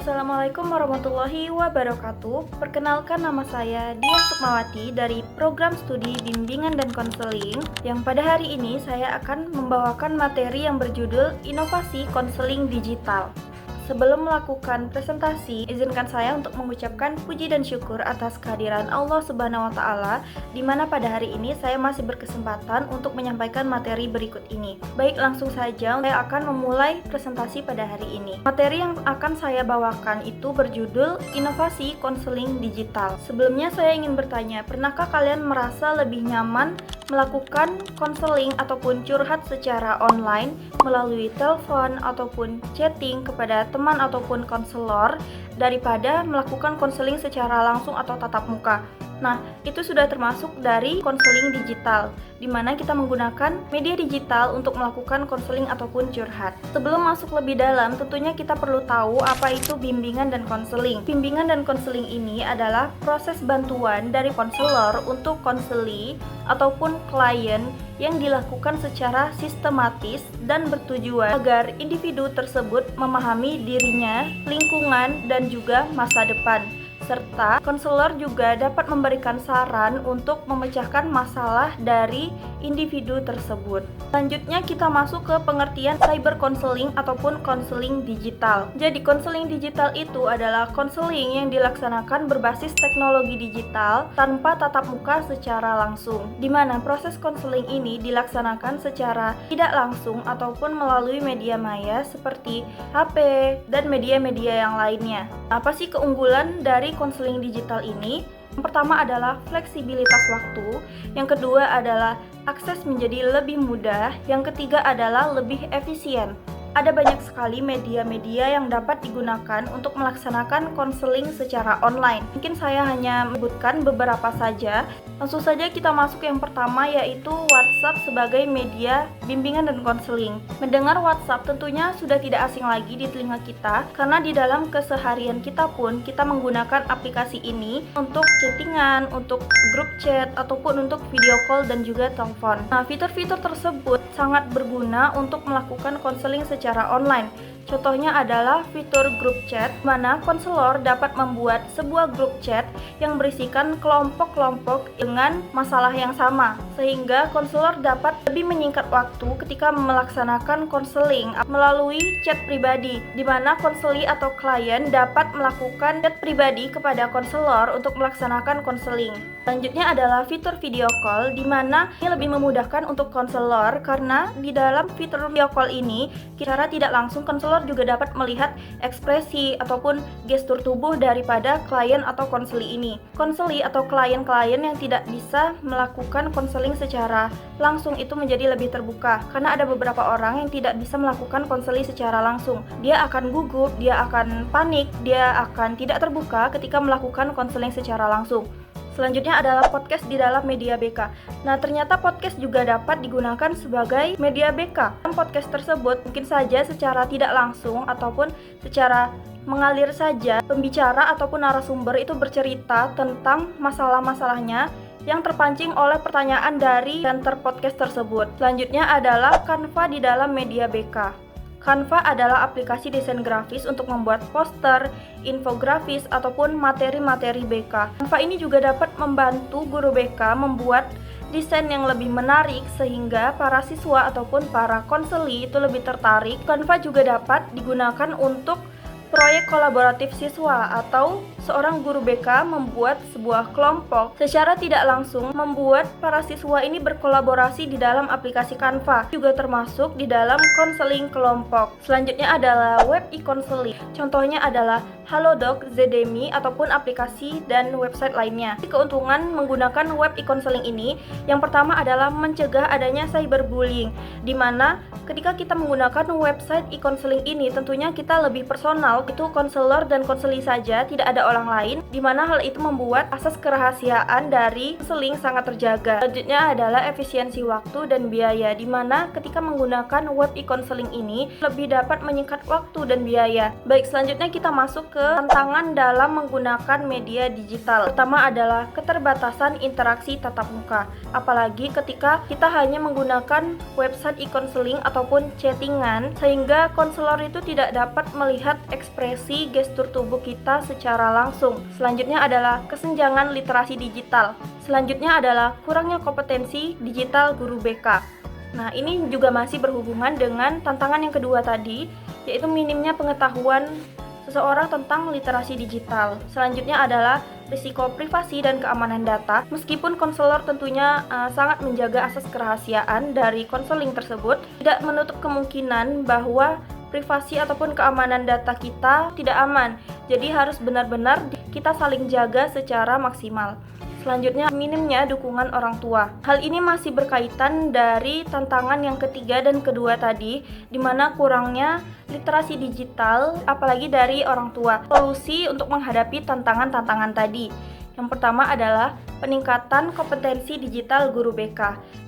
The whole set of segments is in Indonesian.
Assalamualaikum warahmatullahi wabarakatuh. Perkenalkan, nama saya Dian Sukmawati dari Program Studi Bimbingan dan Konseling, yang pada hari ini saya akan membawakan materi yang berjudul Inovasi Konseling Digital. Sebelum melakukan presentasi, izinkan saya untuk mengucapkan puji dan syukur atas kehadiran Allah Subhanahu wa Ta'ala, di mana pada hari ini saya masih berkesempatan untuk menyampaikan materi berikut ini. Baik, langsung saja saya akan memulai presentasi pada hari ini. Materi yang akan saya bawakan itu berjudul Inovasi Konseling Digital. Sebelumnya saya ingin bertanya, pernahkah kalian merasa lebih nyaman melakukan konseling ataupun curhat secara online melalui telepon ataupun chatting kepada teman ataupun konselor daripada melakukan konseling secara langsung atau tatap muka? Nah, itu sudah termasuk dari konseling digital, di mana kita menggunakan media digital untuk melakukan konseling ataupun curhat. Sebelum masuk lebih dalam, tentunya kita perlu tahu apa itu bimbingan dan konseling. Bimbingan dan konseling ini adalah proses bantuan dari konselor untuk konseli ataupun klien yang dilakukan secara sistematis dan bertujuan agar individu tersebut memahami dirinya, lingkungan, dan juga masa depan. Serta konselor juga dapat memberikan saran untuk memecahkan masalah dari individu tersebut. Selanjutnya kita masuk ke pengertian cyber counseling ataupun konseling digital. Jadi konseling digital itu adalah konseling yang dilaksanakan berbasis teknologi digital tanpa tatap muka secara langsung, di mana proses konseling ini dilaksanakan secara tidak langsung ataupun melalui media maya seperti HP dan media-media yang lainnya. Apa sih keunggulan dari konseling digital ini? Yang pertama adalah fleksibilitas waktu, yang kedua adalah akses menjadi lebih mudah, yang ketiga adalah lebih efisien. Ada banyak sekali media-media yang dapat digunakan untuk melaksanakan konseling secara online. Mungkin saya hanya menyebutkan beberapa saja. Langsung saja kita masuk yang pertama, yaitu WhatsApp sebagai media bimbingan dan konseling. Mendengar WhatsApp tentunya sudah tidak asing lagi di telinga kita, karena di dalam keseharian kita pun kita menggunakan aplikasi ini untuk chattingan, untuk grup chat, ataupun untuk video call dan juga telepon. Nah, fitur-fitur tersebut sangat berguna untuk melakukan konseling secara online. Contohnya adalah fitur grup chat, mana konselor dapat membuat sebuah grup chat yang berisikan kelompok-kelompok dengan masalah yang sama, sehingga konselor dapat lebih menyingkat waktu ketika melaksanakan konseling melalui chat pribadi, di mana konseli atau klien dapat melakukan chat pribadi kepada konselor untuk melaksanakan konseling. Selanjutnya adalah fitur video call, di mana ini lebih memudahkan untuk konselor karena di dalam fitur video call ini secara tidak langsung konselor juga dapat melihat ekspresi ataupun gestur tubuh daripada klien atau konseli ini. Konseli atau klien-klien yang tidak bisa melakukan konseling secara langsung itu menjadi lebih terbuka, karena ada beberapa orang yang tidak bisa melakukan konseling secara langsung. Dia akan gugup, dia akan panik, dia akan tidak terbuka ketika melakukan konseling secara langsung. Selanjutnya adalah podcast di dalam media BK. Nah, ternyata podcast juga dapat digunakan sebagai media BK. Dalam podcast tersebut mungkin saja secara tidak langsung ataupun secara mengalir saja, pembicara ataupun narasumber itu bercerita tentang masalah-masalahnya yang terpancing oleh pertanyaan dari center podcast tersebut. Selanjutnya adalah Canva di dalam media BK. Canva adalah aplikasi desain grafis untuk membuat poster, infografis, ataupun materi-materi BK. Canva ini juga dapat membantu guru BK membuat desain yang lebih menarik sehingga para siswa ataupun para konseli itu lebih tertarik. Canva juga dapat digunakan untuk proyek kolaboratif siswa atau seorang guru BK membuat sebuah kelompok secara tidak langsung membuat para siswa ini berkolaborasi di dalam aplikasi Canva, juga termasuk di dalam konseling kelompok. Selanjutnya adalah web e-konseling. Contohnya adalah Halodoc, Zedemi, ataupun aplikasi dan website lainnya. Keuntungan menggunakan web e-konseling ini, yang pertama adalah mencegah adanya cyberbullying, di mana ketika kita menggunakan website e-konseling ini tentunya kita lebih personal, itu konselor dan konseli saja, tidak ada orang lain, di mana hal itu membuat asas kerahasiaan dari konseling sangat terjaga. Selanjutnya adalah efisiensi waktu dan biaya, di mana ketika menggunakan web e-counseling ini lebih dapat menyingkat waktu dan biaya. Baik, selanjutnya kita masuk ke tantangan dalam menggunakan media digital. Pertama adalah keterbatasan interaksi tatap muka, apalagi ketika kita hanya menggunakan website e-counseling ataupun chattingan, sehingga konselor itu tidak dapat melihat ekspresi gestur tubuh kita secara langsung. Selanjutnya adalah kesenjangan literasi digital. Selanjutnya adalah kurangnya kompetensi digital guru BK. Nah, ini juga masih berhubungan dengan tantangan yang kedua tadi, yaitu minimnya pengetahuan seseorang tentang literasi digital. Selanjutnya adalah risiko privasi dan keamanan data. Meskipun konselor tentunya sangat menjaga asas kerahasiaan dari konseling tersebut, tidak menutup kemungkinan bahwa privasi ataupun keamanan data kita tidak aman. Jadi harus benar-benar kita saling jaga secara maksimal. Selanjutnya, minimnya dukungan orang tua. Hal ini masih berkaitan dari tantangan yang ketiga dan kedua tadi, di mana kurangnya literasi digital, apalagi dari orang tua. Solusi untuk menghadapi tantangan-tantangan tadi. Yang pertama adalah peningkatan kompetensi digital guru BK.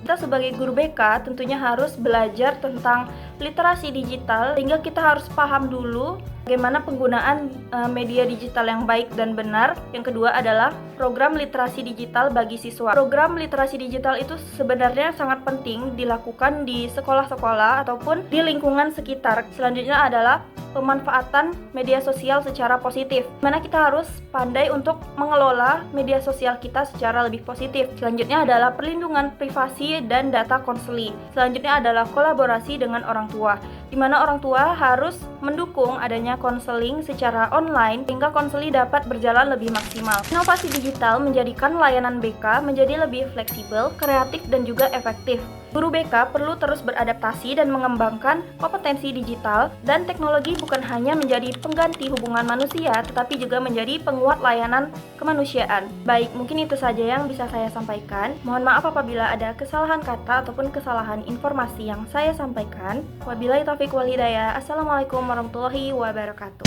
Kita sebagai guru BK tentunya harus belajar tentang literasi digital, sehingga kita harus paham dulu bagaimana penggunaan media digital yang baik dan benar. Yang kedua adalah program literasi digital bagi siswa. Program literasi digital itu sebenarnya sangat penting dilakukan di sekolah-sekolah ataupun di lingkungan sekitar. Selanjutnya adalah pemanfaatan media sosial secara positif, mana kita harus pandai untuk mengelola media sosial kita secara lebih positif. Selanjutnya adalah perlindungan privasi dan data konseli. Selanjutnya adalah kolaborasi dengan orang tua, di mana orang tua harus mendukung adanya konseling secara online sehingga konseli dapat berjalan lebih maksimal. Inovasi digital menjadikan layanan BK menjadi lebih fleksibel, kreatif, dan juga efektif. Guru BK perlu terus beradaptasi dan mengembangkan kompetensi digital, dan teknologi bukan hanya menjadi pengganti hubungan manusia, tetapi juga menjadi penguat layanan kemanusiaan. Baik, mungkin itu saja yang bisa saya sampaikan. Mohon maaf apabila ada kesalahan kata ataupun kesalahan informasi yang saya sampaikan. Wabillahi taufiq wal hidayah. Assalamualaikum warahmatullahi wabarakatuh.